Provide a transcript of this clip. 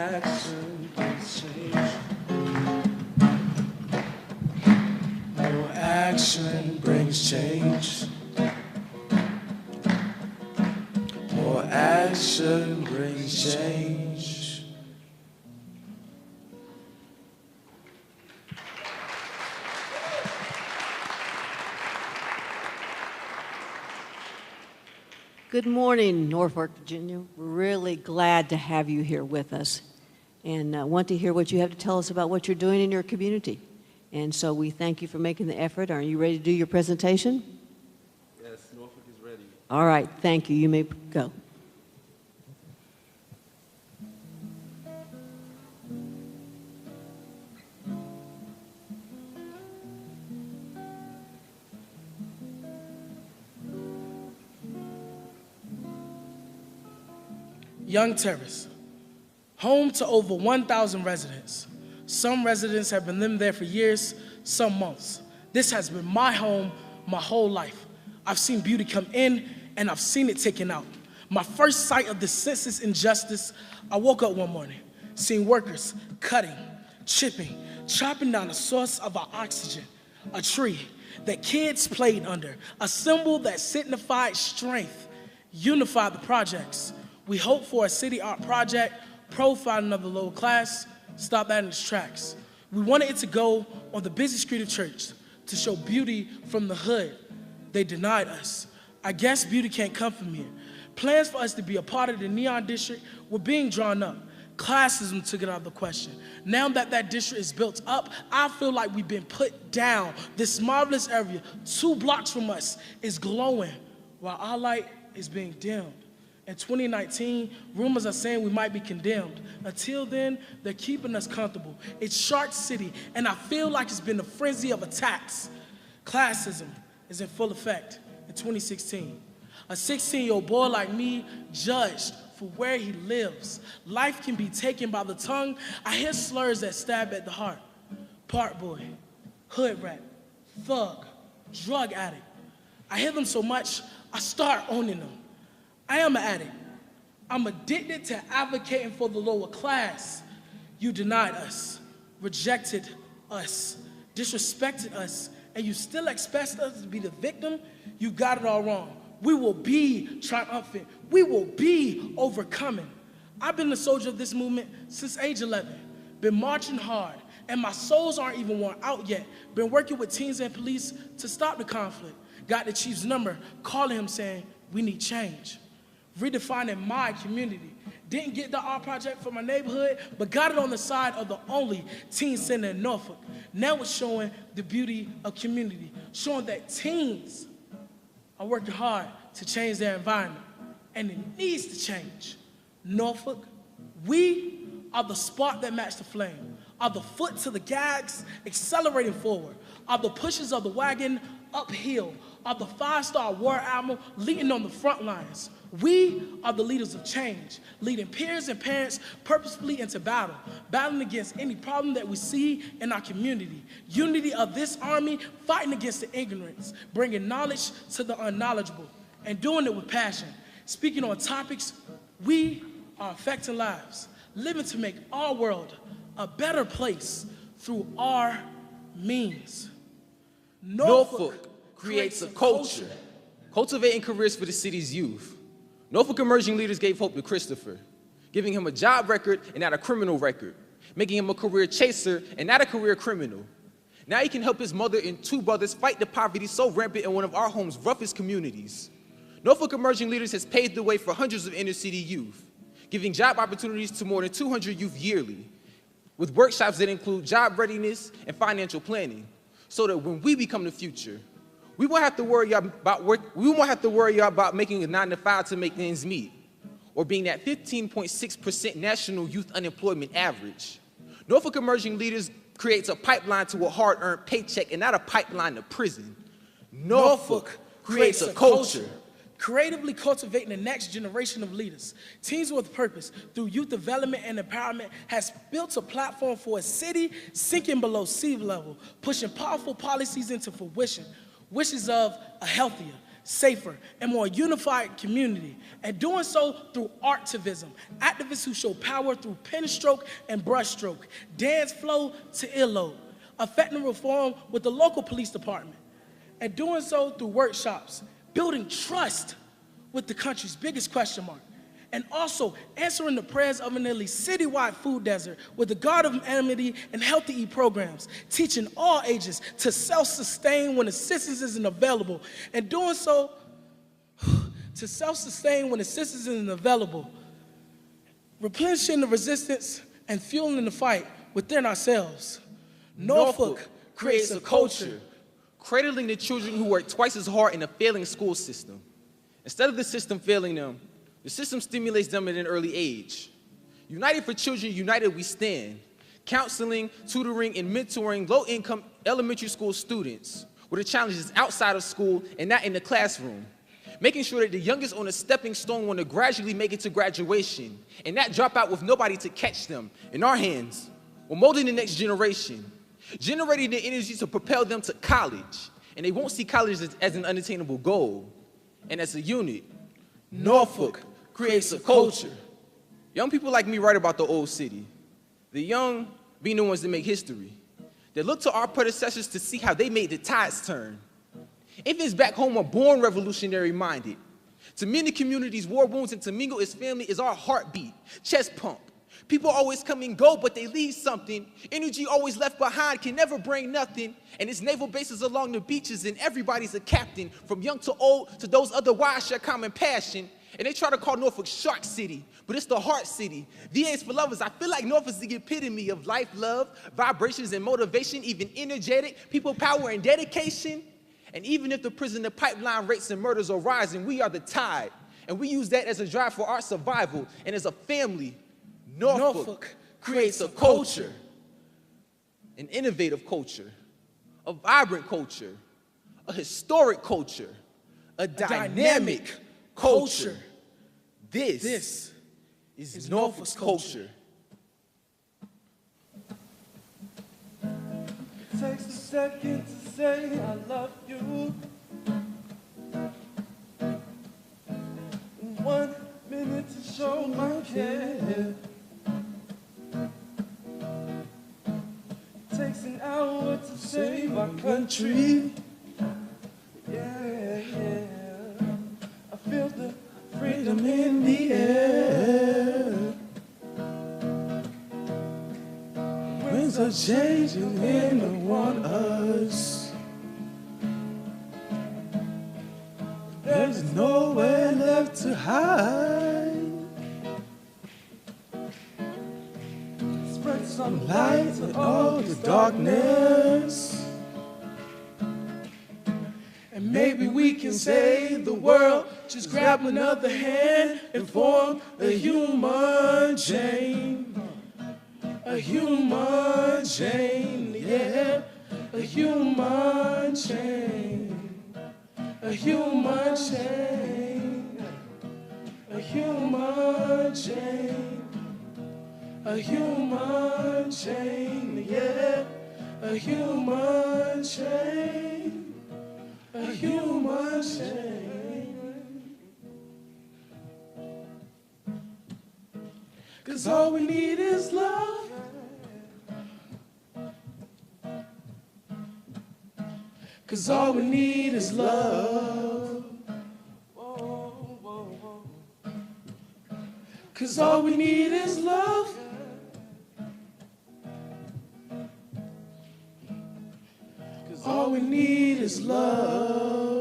action brings change. More action brings change. More action brings change. Good morning, Norfolk, Virginia. We're really glad to have you here with us and want to hear what you have to tell us about what you're doing in your community. And so we thank you for making the effort. Are you ready to do your presentation? Yes, Norfolk is ready. All right, thank you. You may go. Young Terrace, home to over 1,000 residents. Some residents have been living there for years, some months. This has been my home my whole life. I've seen beauty come in and I've seen it taken out. My first sight of the senseless injustice, I woke up one morning, seeing workers cutting, chipping, chopping down the source of our oxygen, a tree that kids played under, a symbol that signified strength, unified the projects. We hope for a city art project, profiling of the lower class, stop that in its tracks. We wanted it to go on the busy street of church to show beauty from the hood. They denied us. I guess beauty can't come from here. Plans for us to be a part of the Neon District were being drawn up. Classism took it out of the question. Now that that district is built up, I feel like we've been put down. This marvelous area, 2 blocks from us, is glowing while our light is being dimmed. In 2019, rumors are saying we might be condemned. Until then, they're keeping us comfortable. It's Shark City, and I feel like it's been a frenzy of attacks. Classism is in full effect in 2016. A 16-year-old boy like me judged for where he lives. Life can be taken by the tongue. I hear slurs that stab at the heart. Park boy, hood rat, thug, drug addict. I hear them so much, I start owning them. I am an addict. I'm addicted to advocating for the lower class. You denied us, rejected us, disrespected us, and you still expect us to be the victim? You got it all wrong. We will be triumphant. We will be overcoming. I've been a soldier of this movement since age 11, been marching hard, and my souls aren't even worn out yet. Been working with teens and police to stop the conflict. Got the chief's number, calling him saying, we need change. Redefining my community. Didn't get the art project for my neighborhood, but got it on the side of the only teen center in Norfolk. Now it's showing the beauty of community, showing that teens are working hard to change their environment, and it needs to change. Norfolk, we are the spark that match the flame, are the foot to the gas, accelerating forward, are the pushers of the wagon uphill, are the 5-star war admiral leading on the front lines. We are the leaders of change, leading peers and parents purposefully into battle, battling against any problem that we see in our community. Unity of this army, fighting against the ignorance, bringing knowledge to the unknowledgeable, and doing it with passion. Speaking on topics, we are affecting lives, living to make our world a better place through our means. Norfolk creates a culture, cultivating careers for the city's youth. Norfolk emerging leaders gave hope to Christopher, giving him a job record and not a criminal record, making him a career chaser and not a career criminal. Now he can help his mother and 2 brothers fight the poverty so rampant in one of our home's roughest communities. Norfolk emerging leaders has paved the way for hundreds of inner city youth, giving job opportunities to more than 200 youth yearly, with workshops that include job readiness and financial planning, so that when we become the future, we won't have to worry about making a 9-to-5 to make ends meet, or being that 15.6% national youth unemployment average. Norfolk emerging leaders creates a pipeline to a hard-earned paycheck and not a pipeline to prison. Norfolk creates a culture. Creatively cultivating the next generation of leaders. Teens with Purpose, through youth development and empowerment, has built a platform for a city sinking below sea level, pushing powerful policies into fruition. Wishes of a healthier, safer, and more unified community, and doing so through artivism, activists who show power through pen stroke and brush stroke, dance flow to earlobe, affecting reform with the local police department, and doing so through workshops, building trust with the country's biggest question mark, and also answering the prayers of a nearly citywide food desert with the God of Amity and Healthy Eat programs, teaching all ages to self-sustain when assistance isn't available, and doing so to self-sustain when assistance isn't available, replenishing the resistance and fueling the fight within ourselves. Norfolk creates a culture, cradling the children who work twice as hard in a failing school system. Instead of the system failing them, the system stimulates them at an early age. United for Children, United We Stand. Counseling, tutoring, and mentoring low-income elementary school students where the challenge is outside of school and not in the classroom. Making sure that the youngest on a stepping stone want to gradually make it to graduation and not drop out with nobody to catch them. In our hands, we're molding the next generation, generating the energy to propel them to college. And they won't see college as an unattainable goal. And as a unit, Norfolk creates a culture. Young people like me write about the old city. The young being the ones that make history. They look to our predecessors to see how they made the tides turn. Infants back home are born revolutionary-minded. To many communities, war wounds and to mingle as family is our heartbeat, chest pump. People always come and go, but they leave something. Energy always left behind can never bring nothing. And it's naval bases along the beaches, and everybody's a captain, from young to old to those otherwise share common passion. And they try to call Norfolk Shark City, but it's the Heart City. VA's for lovers. I feel like Norfolk's the epitome of life, love, vibrations, and motivation, even energetic, people power and dedication. And even if the prisoner pipeline rates and murders are rising, we are the tide. And we use that as a drive for our survival. And as a family, Norfolk creates a culture, an innovative culture, a vibrant culture, a historic culture, a dynamic culture. This is Norfolk's culture. It takes a second to say I love you. 1 minute to show my care. It takes an hour to save our country. Yeah, yeah. I feel the freedom in the air. Winds are changing and they want us. There's nowhere left to hide. Spread some light in all the darkness. And maybe we can save the world. Just grab another hand and form a human chain. A human chain, yeah. A human chain. A human chain. A human chain. A human chain, yeah. A human chain. A human chain. 'Cause all we need is love. 'Cause all we need is love. 'Cause all we need is love. 'Cause all we need is love.